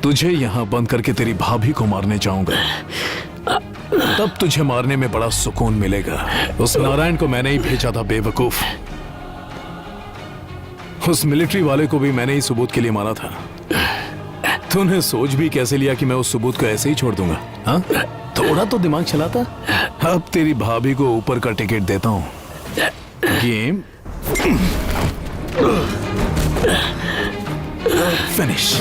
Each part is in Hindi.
तुझे यहाँ बंद करके तेरी भाभी को मारने जाऊंगा, तब तुझे मारने में बड़ा सुकून मिलेगा। उस नारायण को मैंने ही भेजा था बेवकूफ। उस मिलिट्री वाले को भी मैंने ही सबूत के लिए मारा था। तूने सोच भी कैसे लिया कि मैं उस सबूत को ऐसे ही छोड़ दूंगा? हाँ, थोड़ा तो दिमाग चलाता। अब तेरी भाभी को ऊपर का टिकट देता हूं। Game finish.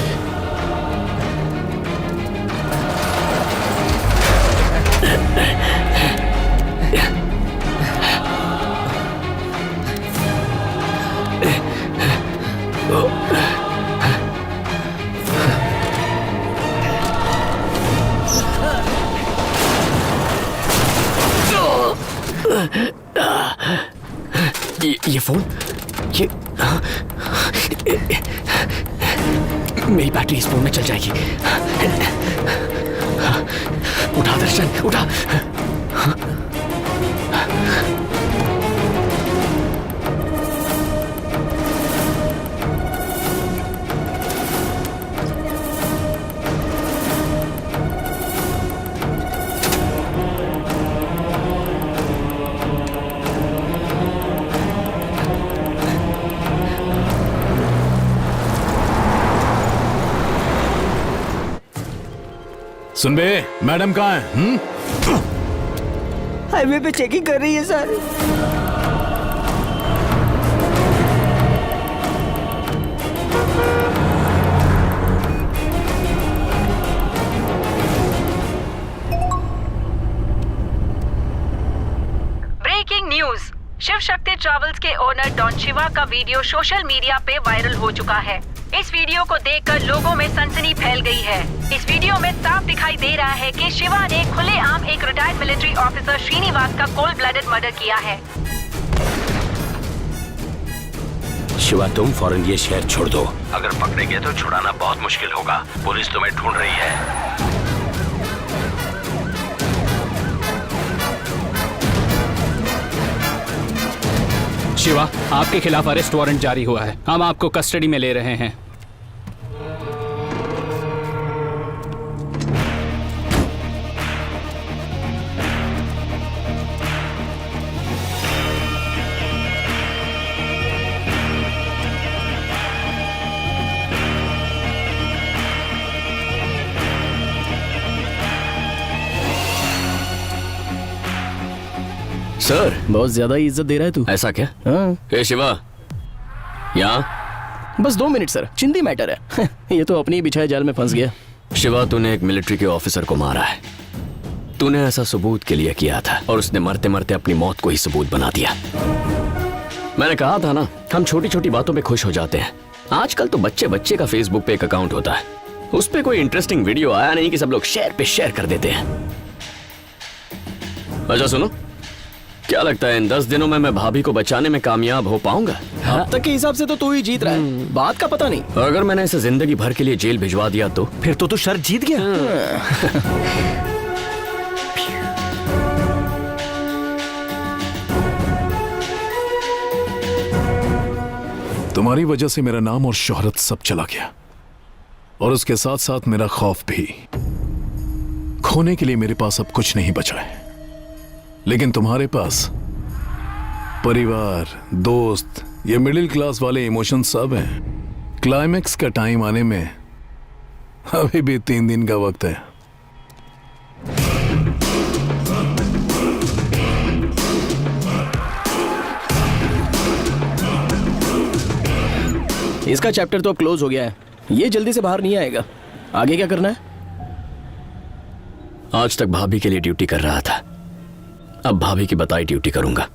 ये फोन, ये मेरी बैटरी इस फोन में चल जाएगी। उठा दर्शन, उठा। सुन बे, मैडम कहाँ है? हाईवे पे चेकिंग कर रही है sir. Breaking news, Shiv Shakti travels के ओनर डॉन शिवा का वीडियो सोशल मीडिया पे वायरल हो चुका है। इस वीडियो को देखकर लोगों में सनसनी फैल गई है। इस वीडियो में साफ दिखाई दे रहा है कि शिवा ने खुलेआम एक रिटायर्ड मिलिट्री ऑफिसर श्रीनिवास का कोल्ड ब्लडेड मर्डर किया है। शिवा, तुम फौरन ये शहर छोड़ दो। अगर पकड़े गए तो छुड़ाना बहुत मुश्किल होगा। पुलिस तुम्हें ढूंढ रही है। शिवा, आपके खिलाफ अरेस्ट वारंट जारी हुआ है। हम आपको कस्टडी में ले रहे हैं। सर, बहुत ज्यादा ही इज्जत दे रहा है तू। ऐसा क्या? हाँ, ए शिवा, यहाँ बस 2 मिनट सर, चिंदी मैटर है। ये तो अपनी ही बिछाए जाल में फंस गया। शिवा, तूने एक मिलिट्री के ऑफिसर को मारा है। तूने ऐसा सबूत के लिए किया था और उसने मरते मरते अपनी मौत को ही सबूत बना दिया। मैंने कहा था ना, हम छोटी छोटी बातों पे खुश हो जाते हैं। आजकल तो बच्चे बच्चे का फेसबुक पे एक अकाउंट होता है, उस पे कोई इंटरेस्टिंग वीडियो आया नहीं कि सब लोग शेयर पे शेयर कर देते हैं। अच्छा सुनो, क्या लगता है इन 10 दिनों में मैं भाभी को बचाने में कामयाब हो पाऊंगा? अब तक के हिसाब से तो तू ही जीत रहा है, बात का पता नहीं। अगर मैंने इसे जिंदगी भर के लिए जेल भिजवा दिया तो फिर तो तू शर्त जीत गया। तुम्हारी वजह से मेरा नाम और शोहरत सब चला गया, और उसके साथ साथ मेरा खौफ भी। खोने के लिए मेरे पास अब कुछ नहीं बचा है, लेकिन तुम्हारे पास परिवार, दोस्त, ये मिडिल क्लास वाले इमोशन सब हैं। क्लाइमैक्स का टाइम आने में अभी भी 3 दिन का वक्त है। इसका चैप्टर तो अब क्लोज हो गया है, ये जल्दी से बाहर नहीं आएगा। आगे क्या करना है? आज तक भाभी के लिए ड्यूटी कर रहा था, अब भाभी की बताई ड्यूटी करूंगा।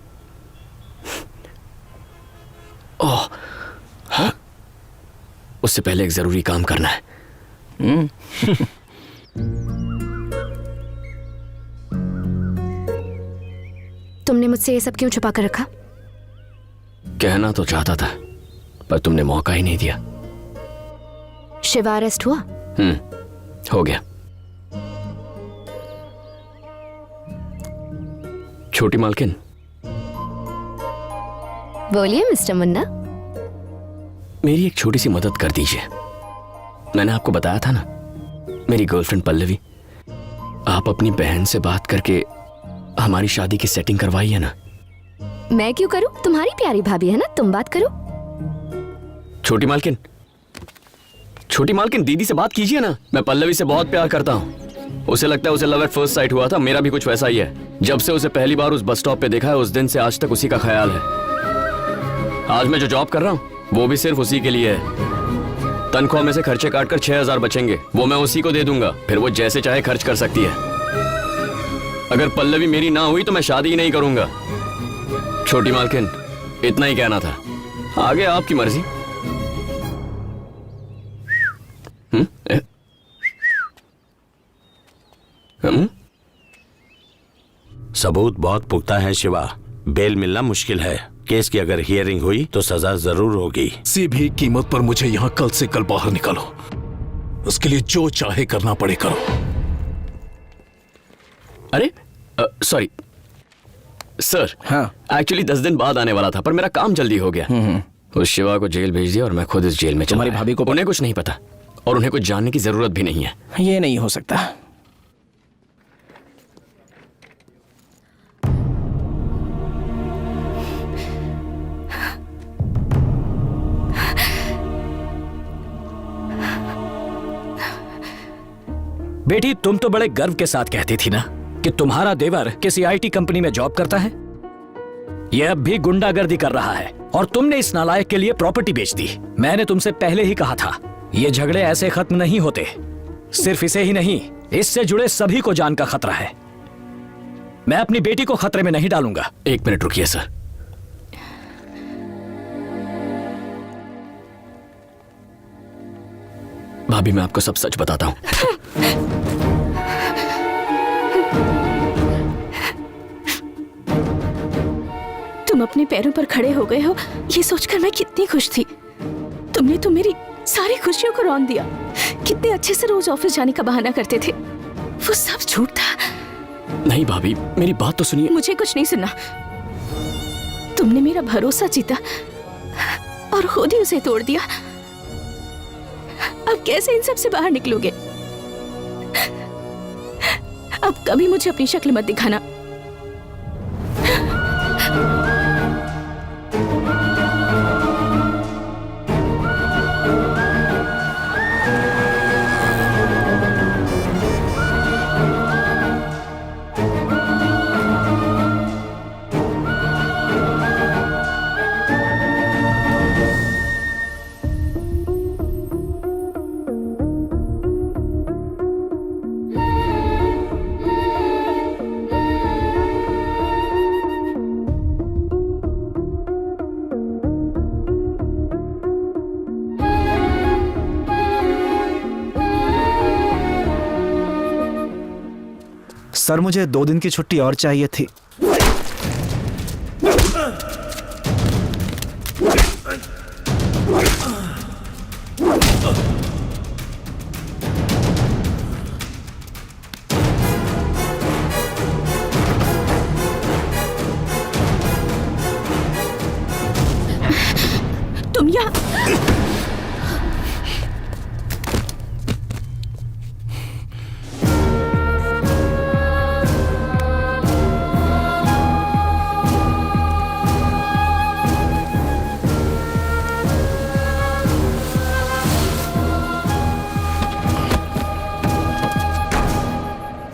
ओह, हाँ? उससे पहले एक जरूरी काम करना है। तुमने मुझसे ये सब क्यों छुपा कर रखा? कहना तो चाहता था, पर तुमने मौका ही नहीं दिया। शिवा अरेस्ट हुआ? हो गया। छोटी मालकिन, बोलिए मिस्टर मुन्ना। मेरी एक छोटी सी मदद कर दीजिए। मैंने आपको बताया था ना, मेरी गर्लफ्रेंड पल्लवी, आप अपनी बहन से बात करके हमारी शादी की सेटिंग करवाइए ना। मैं क्यों करूं? तुम्हारी प्यारी भाभी है ना, तुम बात करो। छोटी मालकिन दीदी से बात कीजिए ना। मैं पल्लवी से बहुत प्यार करता हूँ। उसे लगता है उसे लव एट फर्स्ट साइट हुआ था। मेरा भी कुछ वैसा ही है। जब से उसे पहली बार उस बस स्टॉप पे देखा है, उस दिन से आज तक उसी का ख्याल है। आज मैं जो जॉब कर रहा हूँ वो भी सिर्फ उसी के लिए है। तनख्वाह में से खर्चे काटकर 6,000 बचेंगे, वो मैं उसी को दे दूंगा। फिर वो जैसे चाहे खर्च कर सकती है। अगर पल्लवी मेरी ना हुई तो मैं शादी ही नहीं करूंगा। छोटी मालकिन, इतना ही कहना था, आगे आपकी मर्जी। सबूत बहुत पुख्ता है शिवा, बेल मिलना मुश्किल है। केस की अगर हियरिंग हुई तो सजा जरूर होगी। किसी भी कीमत पर मुझे यहाँ कल से कल बाहर निकालो। उसके लिए जो चाहे करना पड़े करो। अरे सॉरी सर। हाँ। एक्चुअली 10 दिन बाद आने वाला था, पर मेरा काम जल्दी हो गया। उस शिवा को जेल भेज दिया और मैं खुद इस जेल में चला तुम्हारी आया। भाभी को उन्हें कुछ नहीं पता और उन्हें कुछ जानने की जरूरत भी नहीं है। ये नहीं हो सकता। बेटी, तुम तो बड़े गर्व के साथ कहती थी ना कि तुम्हारा देवर किसी आईटी कंपनी में जॉब करता है। यह अब भी गुंडागर्दी कर रहा है और तुमने इस नालायक के लिए प्रॉपर्टी बेच दी। मैंने तुमसे पहले ही कहा था, ये झगड़े ऐसे खत्म नहीं होते। सिर्फ इसे ही नहीं, इससे जुड़े सभी को जान का खतरा है। मैं अपनी बेटी को खतरे में नहीं डालूंगा। 1 मिनट रुकिए सर। भाभी, मैं आपको सब सच बताता हूं। तुम अपने पैरों पर खड़े हो गए हो, ये सोचकर मैं कितनी खुश थी। तुमने तो मेरी सारी खुशियों को रौंद दिया। कितने अच्छे से रोज ऑफिस जाने का बहाना करते थे, वो सब झूठ था। नहीं भाभी, मेरी बात तो सुनिए। मुझे कुछ नहीं सुनना। तुमने मेरा भरोसा जीता और खुद ही उसे तोड़ दिया। अब कैसे इन सब से बाहर निकलोगे? अब कभी मुझे अपनी शक्ल मत दिखाना। सर, मुझे 2 दिन की छुट्टी और चाहिए थी। तुम यहाँ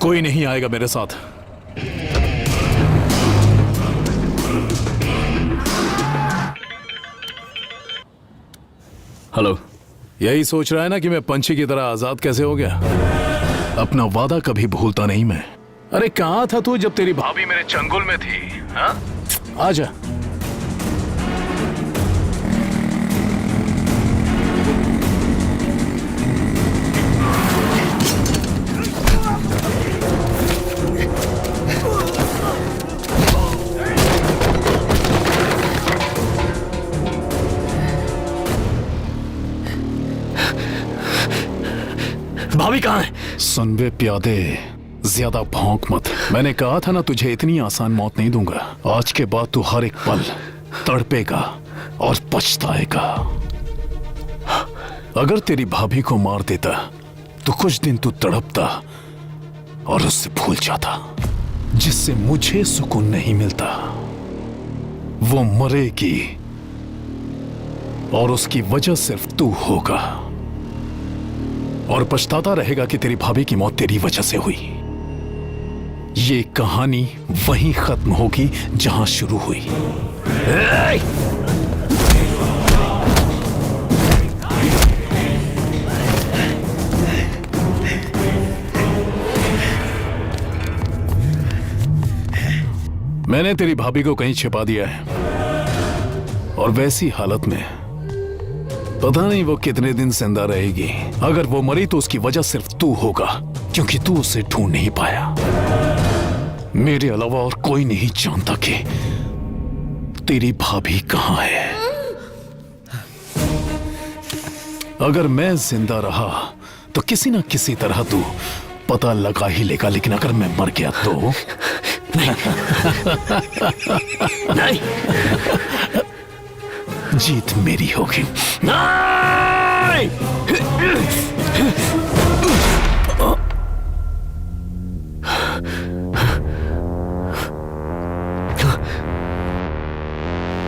कोई नहीं आएगा मेरे साथ। हेलो। यही सोच रहा है ना कि मैं पंछी की तरह आजाद कैसे हो गया? अपना वादा कभी भूलता नहीं मैं। अरे कहाँ था तू जब तेरी भाभी मेरे चंगुल में थी? हाँ, आजा। भाभी कहाँ है? सुन बे प्यादे, ज्यादा भौंक मत। मैंने कहा था ना तुझे इतनी आसान मौत नहीं दूंगा। आज के बाद तू हर एक पल तड़पेगा और पछताएगा। अगर तेरी भाभी को मार देता तो कुछ दिन तू तड़पता और उससे भूल जाता, जिससे मुझे सुकून नहीं मिलता। वो मरेगी और उसकी वजह सिर्फ तू होगा, और पछताता रहेगा कि तेरी भाभी की मौत तेरी वजह से हुई। ये कहानी वहीं खत्म होगी जहां शुरू हुई। मैंने तेरी भाभी को कहीं छिपा दिया है, और वैसी हालत में पता नहीं वो कितने दिन जिंदा रहेगी। अगर वो मरी तो उसकी वजह सिर्फ तू होगा, क्योंकि तू उसे ढूंढ नहीं पाया। मेरे अलावा और कोई नहीं जानता कि तेरी भाभी कहां है। अगर मैं जिंदा रहा तो किसी ना किसी तरह तू पता लगा ही लेगा, लेकिन अगर मैं मर गया तो नहीं, जीत मेरी होगी। नहीं!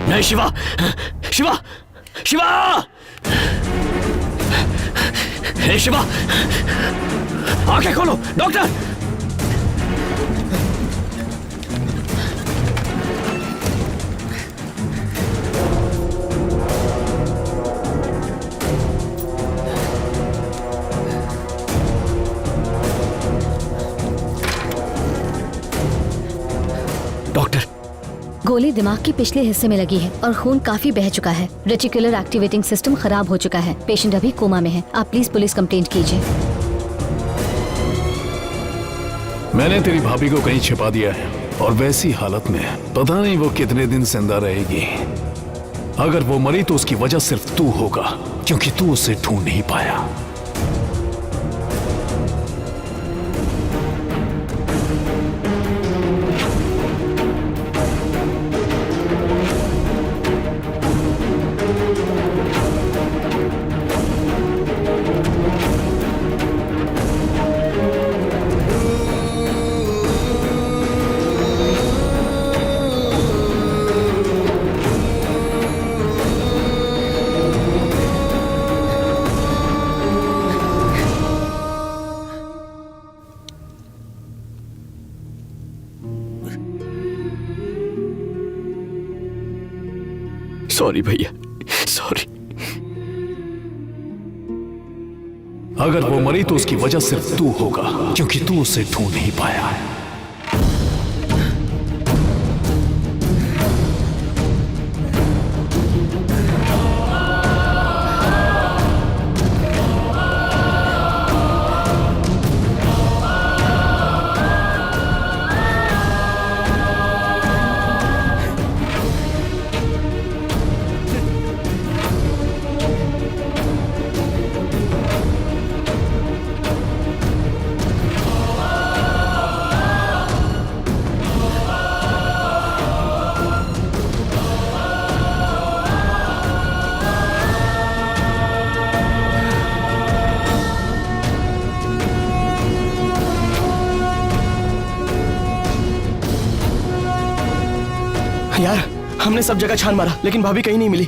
नहीं शिवा, शिवा, शिवा! हे शिवा, आंखें खोलो, डॉक्टर! डॉक्टर, गोली दिमाग के पिछले हिस्से में लगी है और खून काफी बह चुका है। रेटिकुलर एक्टिवेटिंग सिस्टम खराब हो चुका है। पेशेंट अभी कोमा में है। आप प्लीज पुलिस कंप्लेंट कीजिए। मैंने तेरी भाभी को कहीं छिपा दिया है, और वैसी हालत में पता नहीं वो कितने दिन जिंदा रहेगी। अगर वो मरी तो उसकी वजह सिर्फ तू होगा, क्योंकि तू उसे ढूंढ नहीं पाया। सॉरी भैया, सॉरी। अगर वो मरी तो उसकी वजह सिर्फ तू होगा, क्योंकि तू उसे ढूंढ नहीं पाया। यार, हमने सब जगह छान मारा, लेकिन भाभी कहीं नहीं मिली।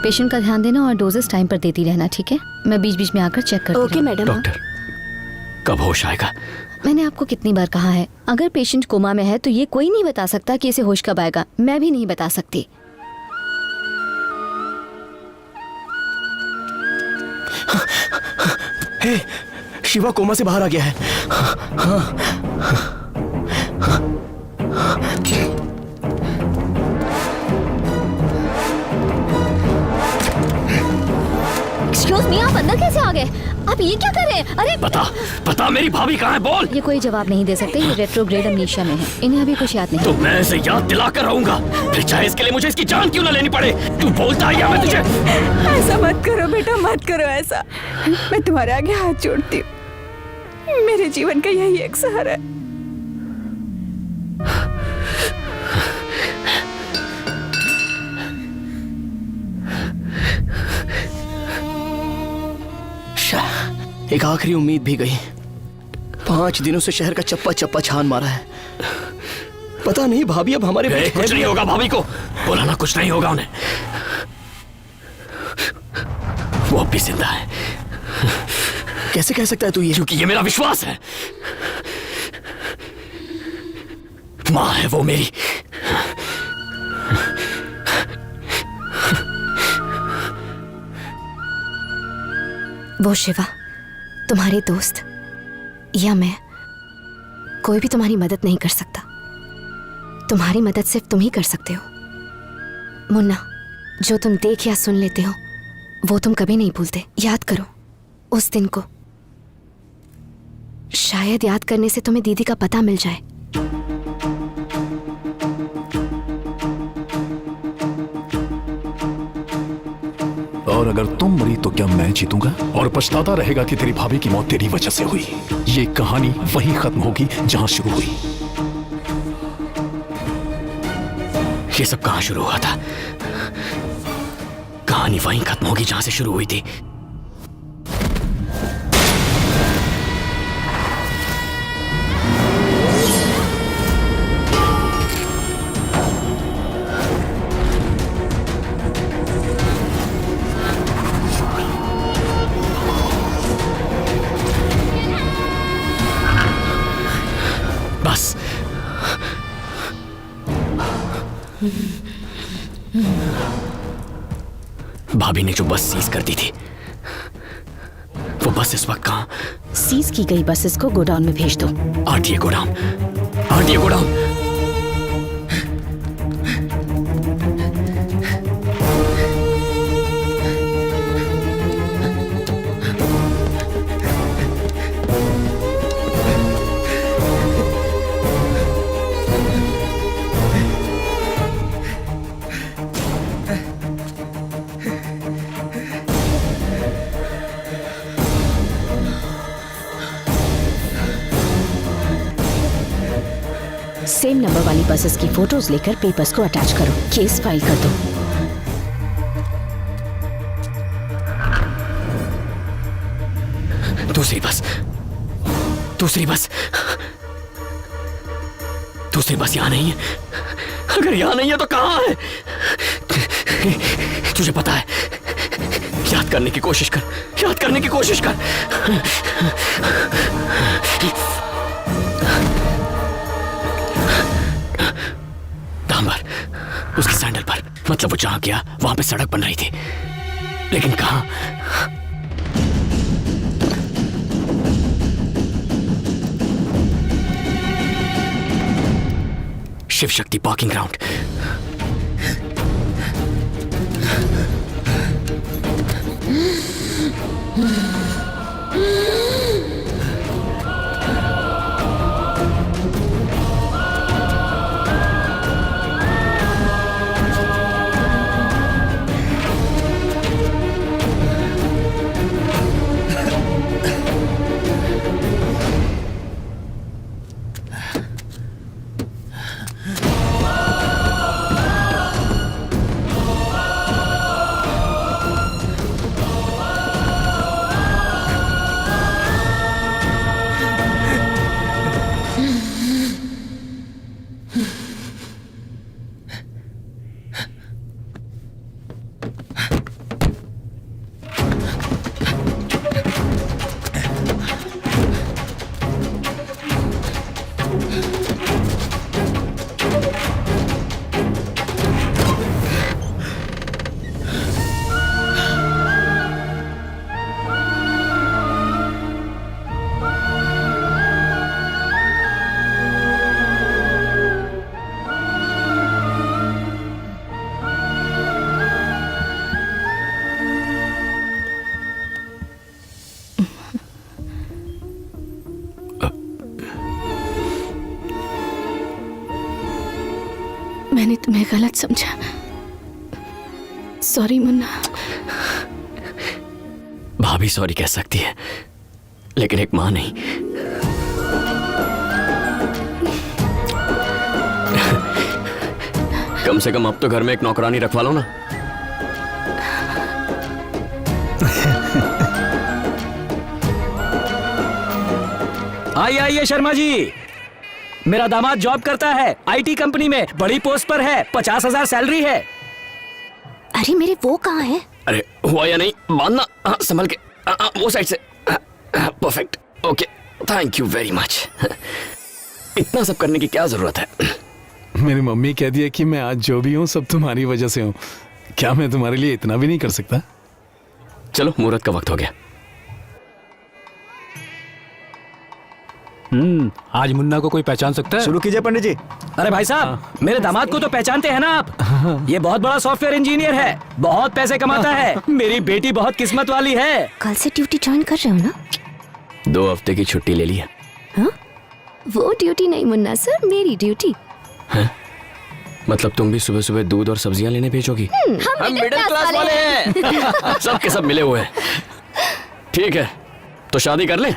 पेशेंट का ध्यान देना और डोजेस टाइम पर देती रहना, ठीक है? मैं बीच बीच में आकर चेक करती ओके मैडम। डॉक्टर, कब होश आएगा? मैंने आपको कितनी बार कहा है, अगर पेशेंट कोमा में है तो ये कोई नहीं बता सकता कि इसे होश कब आएगा। मैं भी नहीं बता सकती। हे, शिवा कोमा से बाहर आ गया है। एक्सक्यूज मी, आप अंदर कैसे आ गए? आप ये क्या कर रहे हैं? अरे बता मेरी भाभी कहाँ है, बोल। ये कोई जवाब नहीं दे सकते, ये रेट्रोग्रेड अमनीशिया में है, इन्हें अभी कुछ याद नहीं। तो मैं इसे याद दिलाकर रहूंगा, फिर चाहे इसके लिए मुझे इसकी जान क्यों ना लेनी पड़े। तू बोलता है या मैं तुझे। ऐसा मत करो बेटा, मत करो ऐसा। मैं तुम्हारे आगे हाथ जोड़ती हूँ, मेरे जीवन का यही एक सहारा है। एक आखिरी उम्मीद भी गई। 5 दिनों से शहर का चप्पा चप्पा छान मारा है। पता नहीं भाभी अब हमारे बीच कुछ नहीं होगा भाभी को, बोला ना कुछ नहीं होगा उन्हें। वो अब भी जिंदा है। कैसे कह सकता है तू ये? क्योंकि ये मेरा विश्वास है। माँ है वो मेरी। वो शिवा, तुम्हारे दोस्त या मैं, कोई भी तुम्हारी मदद नहीं कर सकता। तुम्हारी मदद सिर्फ तुम ही कर सकते हो। मुन्ना, जो तुम देख या सुन लेते हो वो तुम कभी नहीं भूलते। याद करो उस दिन को। शायद याद करने से तुम्हें दीदी का पता मिल जाए। और अगर तुम मरी तो क्या मैं जीतूंगा और पछताता रहेगा कि तेरी भाभी की मौत तेरी वजह से हुई। ये कहानी वहीं खत्म होगी जहां शुरू हुई। ये सब कहां शुरू हुआ था? कहानी वहीं खत्म होगी जहां से शुरू हुई थी। बस भाभी ने जो बस सीज कर दी थी, वो बस इस वक्त कहां? सीज की गई बसेस को गोडाउन में भेज दो। RTA godown, RTA godown. Same number वाली बसेस की फोटोज लेकर पेपर्स को अटैच करो। केस फाइल कर दो। दूसरी बस, दूसरी बस, दूसरी बस यहां नहीं है। अगर यहां नहीं है तो कहां है? तुझे पता है, याद करने की कोशिश कर, याद करने की कोशिश कर। डांबर, उसकी सैंडल पर, मतलब वो जहां गया वहां पे सड़क बन रही थी, लेकिन कहां? Shiv Shakti parking ground. तुम्हें गलत समझा। सॉरी मुन्ना। भाभी सॉरी कह सकती है, लेकिन एक माँ नहीं। कम से कम अब तो घर में एक नौकरानी रखवा लो ना। आइए आइए शर्मा जी, मेरा दामाद जॉब करता है आईटी कंपनी में, बड़ी पोस्ट पर है, 50,000 सैलरी है। अरे मेरे वो कहाँ है? अरे हुआ या नहीं, बांधना। हाँ, संभल के। वो साइड से। Perfect. Okay, thank you very much. इतना सब करने की क्या जरूरत है? मेरी मम्मी कहती है कि मैं आज जो भी हूँ सब तुम्हारी वजह से हूँ। क्या मैं तुम्हारे लिए इतना भी नहीं कर सकता? चलो, मुहूर्त का वक्त हो गया। आज मुन्ना को कोई पहचान सकता है? शुरू कीजिए पंडित जी। अरे भाई साहब, मेरे दामाद को तो पहचानते हैं ना आप? ये बहुत बड़ा सॉफ्टवेयर इंजीनियर है, बहुत पैसे कमाता है। मेरी बेटी बहुत किस्मत वाली है। कल से ड्यूटी ज्वाइन कर रहे हो ना? 2 हफ्ते की छुट्टी ले ली है। हाँ? वो ड्यूटी नहीं मुन्ना सर, मेरी ड्यूटी। मतलब तुम भी सुबह सुबह दूध और सब्जियां लेने भेजोगी? हम मिडिल क्लास वाले हैं। सब के सब मिले हुए हैं। ठीक है, तो शादी कर लें?